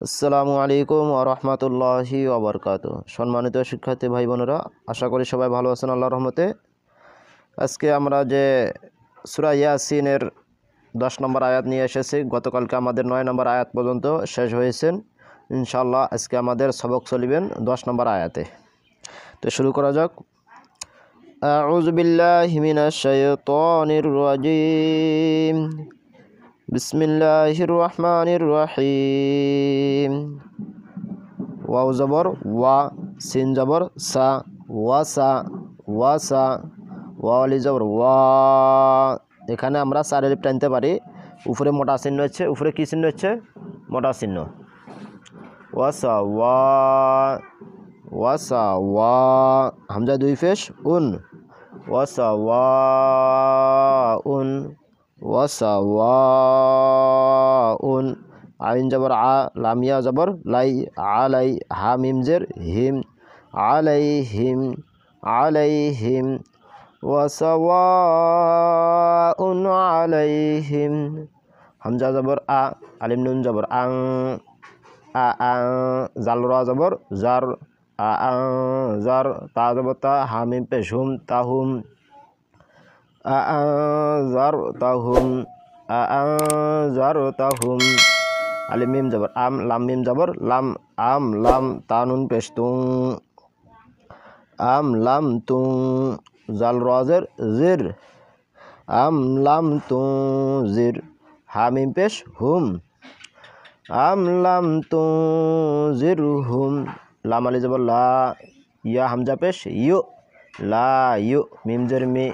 আসসালামু আলাইকুম ওয়া রাহমাতুল্লাহি ওয়া বারাকাতুহু। সম্মানিত শিক্ষার্থী ভাই বোনেরা, আশা করি সবাই ভালো আছেন আল্লাহর রহমতে। আজকে আমরা যে সূরা ইয়াসিনের 10 নম্বর আয়াত নিয়ে এসেছি। গতকালকে আমাদের 9 নম্বর আয়াত পর্যন্ত শেষ হয়েছেন। ইনশাআল্লাহ আজকে আমাদের সবক চলিবেন 10 নম্বর আয়াতে। তো শুরু করা যাক। আউযু বিল্লাহি মিনাশ শাইতানির রাজিম। বিসমিল্লাহির রহমানির রহিম। ওয়াও জবর ওয়া, সিন জবর সা, ওয়াসা ওয়াসা, ওয়ালি জবর ওয়া। এখানে আমরা চার আলিফ টানতে পারি। উপরে মোটা চিহ্ন হচ্ছে, উপরে কি চিহ্ন হচ্ছে? মোটা চিহ্ন। ওয়াসা ওয়া, ওয়াসা ওয়া, হামজা দুই পেশ উন, ওয়াসা ওয়া উন, ওয়াসা ওয়া উন। আইন জবর আ, লামিয়া জবর লাই, আলাই, হা মিম জের হিম, আলাইহিম আলাইহিম, ওয়াসাওয়াউন আলাইহিম। হামজা জবর আ, আলিম নুন জবর আং, আং, জাল রা জবর জার, আং জার, তা জবর তা, হা মিম পেশ হুম, তাহুম, জার তাহুম, জার তাহুম। আলিম মিম জবর আম, লাম মিম জবর লাম, আম লাম, তা নুন পেশ তুং, আম লাম তুং, জাল রাজের জির, আম লাম তুং জির, হা মিম পেশ হুম, আম লাম তুং জির হুম। লাম আলি জবর লা, ইয়া হামজা পেশ ইউ, লা ইউ, মিম জের মি,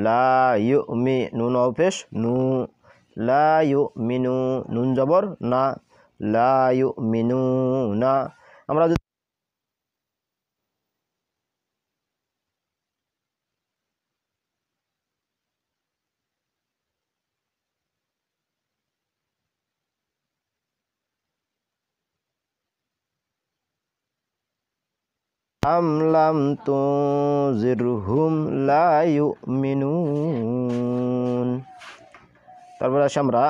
লা ইউ মি, নুন আও পেশ নু, লা ইউ মিনু, নুন জবর না, লা ইউ মিনু না। আমরা আম লাম তুজিরহুম লা ইউমিনুন। তারপর আসি আমরা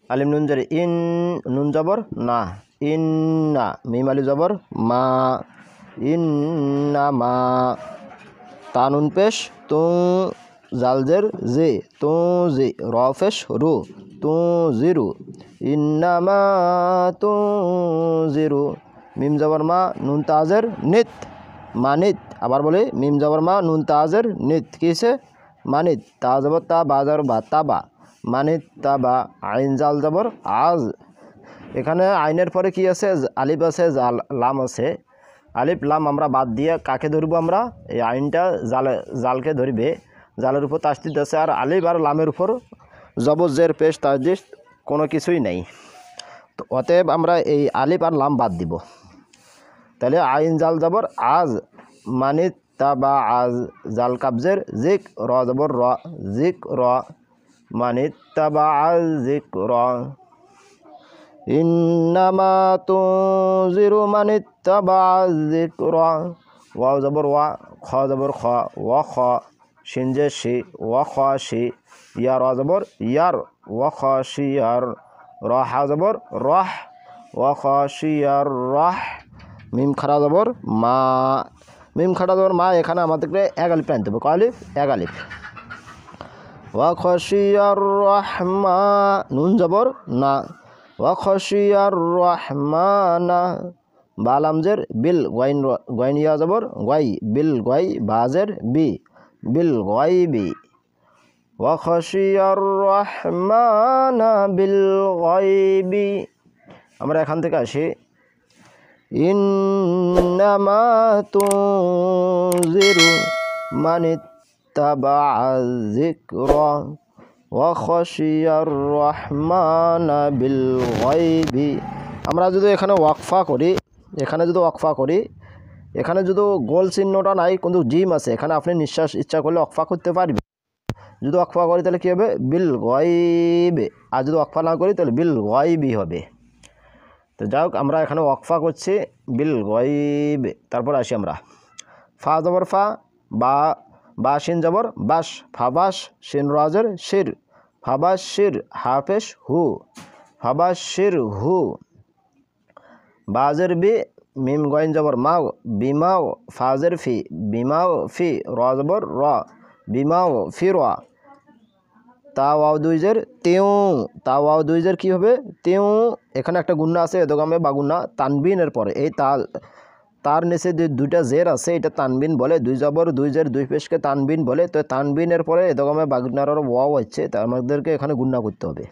আলিম নুন জের ইন, নুন জবর না, ইন্না, মিম আলি জবর মা, ইন্না মা, তা নুন পেশ তুং, জাল জের জে, তু জি, র পেশ রু, তু জিরু, ইন্নামা তু জিরু। মিম জবর মা, নুন তাজের নিত, মানিত। আবার বলি মিম জবর মা, নুন তাজের নিত, কিসে? মানিত। তা জবর তা, বা জবর বা, তাবা, মানিত তাবা। আইন জাল জবর আজ। এখানে আইনের পরে কি আছে? আলিফ আছে, জাল লাম আছে। আলিফ লাম আমরা বাদ দিয়ে কাকে ধরবো? আমরা এই আইনটা জালকে ধরবে। জালের উপর তাসদিদ আছে, আর আলিফ আর লামের উপর জবর জের পেশ তাসদিদ কোনো কিছুই নেই। তো অতএব আমরা এই আলিফ আর লাম বাদ দিব। তাহলে আইন জাল জবর আজ, মানিত তাবা আজ, জাল কাবজের জিক, র জবর র, জিক র, মানিত তাবা আজ জিক র। ইন্নামা তুজিরু মানিত তাবা আজ জিক র। ওয়াও জবর ওয়া, খ জবর খ, ওয়া খ, শিন জে শি, ওয়া খ শি, ইয়া র জবর ইয়ার, ওয়া খ শিয়ার, র হা জবর রহ, ওয়া খ শিয়ার রহ। মিম খাড়া জবর মা, মিম খাড়া জবর মা। এখানে আমাদেরকে এক আলিফ টানতে হবে। কয় আলিফ? এক আলিফ। ওয়া খশিয়ার রহমা, নুন জবর না, ওয়া খশিয়ার রহমানা। বালামজের বিল, গাইন ইয়া জবর গাই, বিল গাই, বাজের বি, বিল গাই বি। ওয়া খশিয়ার রহমানা বিল গাইবি। আমরা এখান থেকে আসি ইন্নামা তুজিরু মানিত্তাবা যিকরা ওয়া খাশিয়ার রহমানা বিল গায়বি। আমরা যদি এখানে ওয়াকফা করি, এখানে যদি গোল চিহ্নটা নাই, কিন্তু জিম আছে, এখানে আপনি নিঃশ্বাস ইচ্ছা করলে ওয়াকফা করতে পারবেন। যদি ওয়াকফা করি তাহলে কী হবে? বিল গায়বি। আর যদি ওয়াকফা না করি তাহলে বিল গায়বি হবে। তো যাই হোক, আমরা এখানে ওয়াকফা করছি বিল গায়ব। তারপর আসি আমরা ফা জবর ফা, বা শিন জবর বাস, ফাবাস, শিন রাজের শির, ফাবাস শির, হাফেশ হু, ফাবাস শির হু। বাজের বি মিম গইন জবর মাও বিমাও ফাজের ফি বিমাও ফি র জবর র বিমাও ফি র তা ওয়াও দুইজের তেউ তা ওয়াও দুইজের কি হবে তেউ এখানে একটা গুণনা আছে এদগামে বা গুণনা তানবিনের পরে এই তার নিচে যে দুইটা জের আছে এটা তানবিন বলে দুই জবর দুই জের দুই পেশকে তানবিন বলে তো তানবিনের পরে এদগামে বাগুনার ওয়াও হচ্ছে তার আমাদেরকে এখানে গুণনা করতে হবে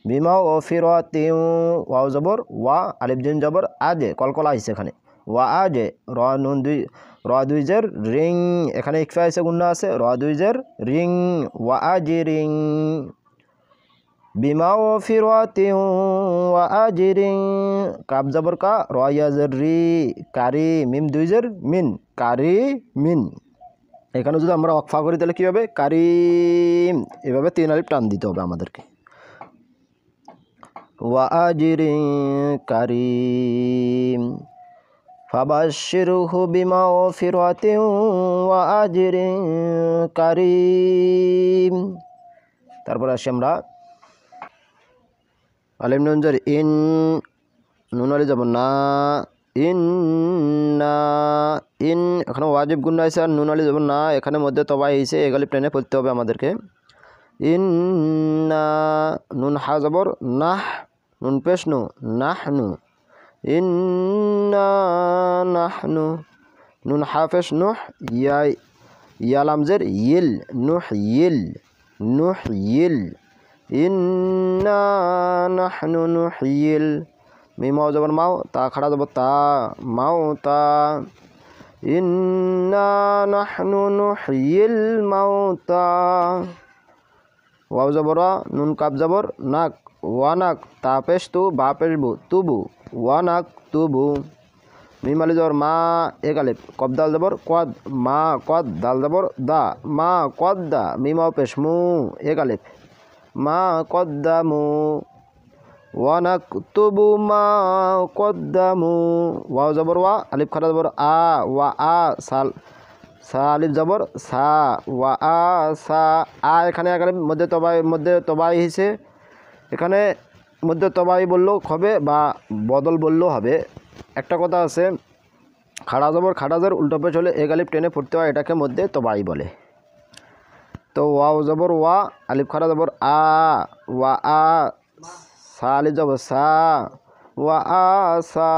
বিমাও ও ফির তেউ ওয়াও জবর ওয়া আলিফ জিন জবর আজে কলকলা আছে এখানে ওয়া আজে র দুই জের রিং এখানে ইকফা আছে গুণনা আছে র দুই জের রিং ওয়া আজি রিং বিমাও ফির তেউ ওয়া আজি রিং কাব জবর কা র ইয়াজের রি কারি মিম দুই জের মিন কারি মিন এখানে যদি আমরা ওয়াকফা করি তাহলে কী হবে কারিম এভাবে 3 আলিফ টান দিতে হবে আমাদেরকে ওয়া আজরি কারিম ফাবাশশিরহু বিমাগফিরাতিন ওয়া আজরিন কারিম। তারপর আসি আমরা আলিফ নুন জের ইন নুন আলি যাব না ইন না ইন এখানে ওয়াজিব গুণ আছে আর নুন আলি যাব না এখানে মধ্যে তবাই হয়েছে এগুলি প্লেনে পড়তে হবে আমাদেরকে ইন না নুন হা জবর নাহ নুন পেশ নু নাহনু ইন্না নাহনু নুন হাফেশ নুহ ইয়ালামজের ইল নুহ ইল ইন্না নাহনু নুহইল মিমাও জবর মাও তা খাড়া জবর তা মাও তা ইন্না নাহনু নুহইল মাউতা ওয়াও জবর নুন কাব জবর নাক ওয়ানাক তা পেশ তু বা পেশ বু তুবু ওয়ানাক তুবু মিম আলি জবর মা এক আলিফ কব দাল জবর কদ মা কদ দাল জবর দা মা কদ দা মিমাও পেশ মু এক আলিফ মা কদ্দামু ওয়ানাক তুবু মা কদ্দামু ওয়াও জবর ওয়া আলিফ খাড়া জবর আ ওয়া আ সাল সা আলিফ জবর সা ওয়া আ সা আ এখানে এক আলিফ মধ্যে তবাই হিসে এখানে মধ্যে তবাই বললেও হবে বা বদল বললেও হবে একটা কথা আছে খাড়া জবর খাড়াজের উল্টো পেশ হলে এক আলিফ টেনে পড়তে হয় এটাকে মধ্যে তবাই বলে তো ওয়াও জবর ওয়া আলিফ খাড়া জবর আ ওয়া আ সা আলিফ জবর সা ওয়া আ সা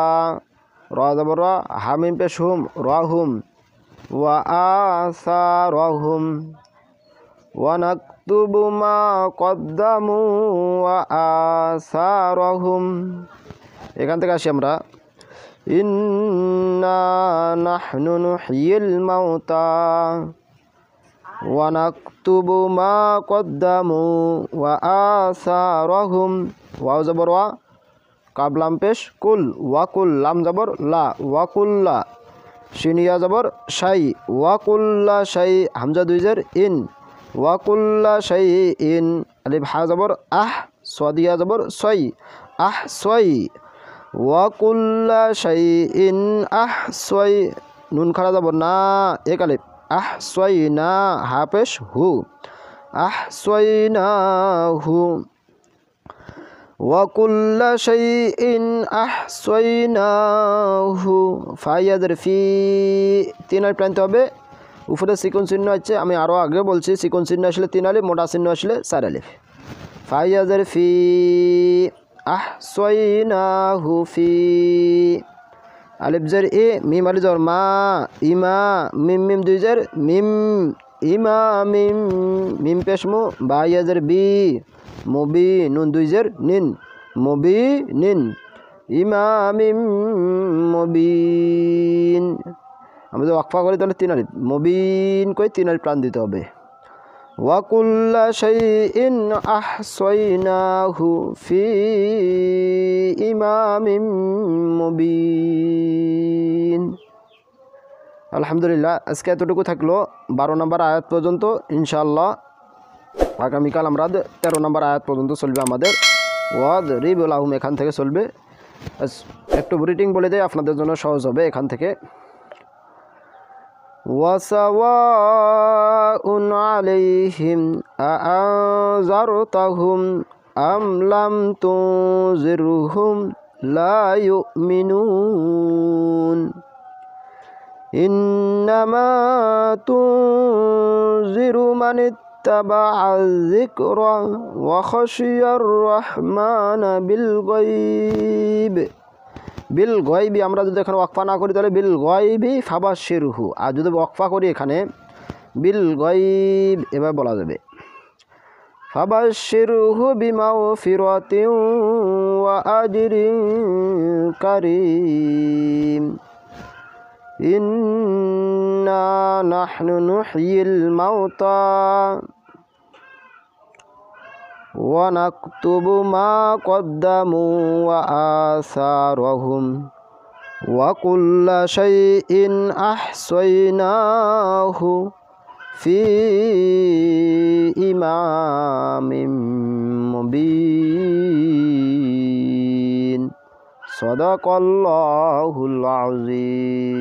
র জবর র হামিম পেশ হুম হুম ওয়া আ সা হুম ওয়ানাকতুবু মা কদ্দামু ওয়া আসারহুম। এখান থেকে আসি আমরা ইন্না নাহনু নুহয়িল মাউতা ওয়ানাকতুবু মা কদ্দামু ওয়া আসারহুম ওয়াও জবর ওয়া কাব লাম পেশ কুল ওয়াকুল লাম জবর লা ওয়াকুল্লা শিনিয়া জবর শাই ওয়াকুল্লা শাই হামজা দুই জের ইন ওয়াকুল্লা শাইইন আলিফ হা জবর আহ সাদিয়া জবর সই আহ সই ওয়াকুল্লা শাইইন আহ সই নুন খাড়া জবর না এক আলিফ আহ সই না হা পেশ হু আহ সই না হু ওয়াকুল্লা শাইইন আহ সই না হু ফাইয়াদের ফি 3 আলিফ টানতে হবে উপরে চিকন চিহ্ন আছে আমি আরও আগে বলছি চিকন চিহ্ন আসলে 3 আলিফ মোটা চিহ্ন আসলে 4 আলিফ ফাইয়াজের ফি আহসাইনাহু ফি আলিফ জের এ মিম আলি জবর মা ইমা মিম মিম দুই জের মিম ইমা মিম মিম পেশ মু বা ইয়াজের বি মুবি নুন দুই জের নিন মুবি নিন ইমা মিম মুবিন আমরা যদি ওয়াকফা করি তাহলে 3 আলিফ মুবিন কই 3 আলিফ প্রাণ দিতে হবে ওয়াকুল্লা শাইইন আহসাইনাহু ফি ইমামিম মুবিন। আলহামদুলিল্লাহ আজকে এতটুকু থাকলো 12 নম্বর আয়াত পর্যন্ত ইনশাআল্লাহ আগামীকাল আমরা 13 নম্বর আয়াত পর্যন্ত চলবে আমাদের ওয়াদরিব লাহুম এখান থেকে চলবে একটু রিডিং বলে দেয় আপনাদের জন্য সহজ হবে এখান থেকে ওয়াসাওয়াউন আলাইহিম আআযারতাহুম আম লাম তুযিরহুম لا يؤمنون إنما تنذر من اتبع الذكر وخشي الرحمن بالغيب বিল গয়বি আমরা যদি এখানে ওয়াকফা না করি তাহলে বিল গয়বি ফাবাশশিরহু, আর যদি ওয়াকফা করি এখানে বিল গয়ব এভাবে বলা যাবে ফাবাশশিরহু বিমাগফিরাতিন ওয়া আজরিন কারীম ইন্না নাহনু নুহয়িল মাউতা ونكتب ما قدموا وآثارهم وكل شيء أحصيناه في إمام مبين صدق الله العظيم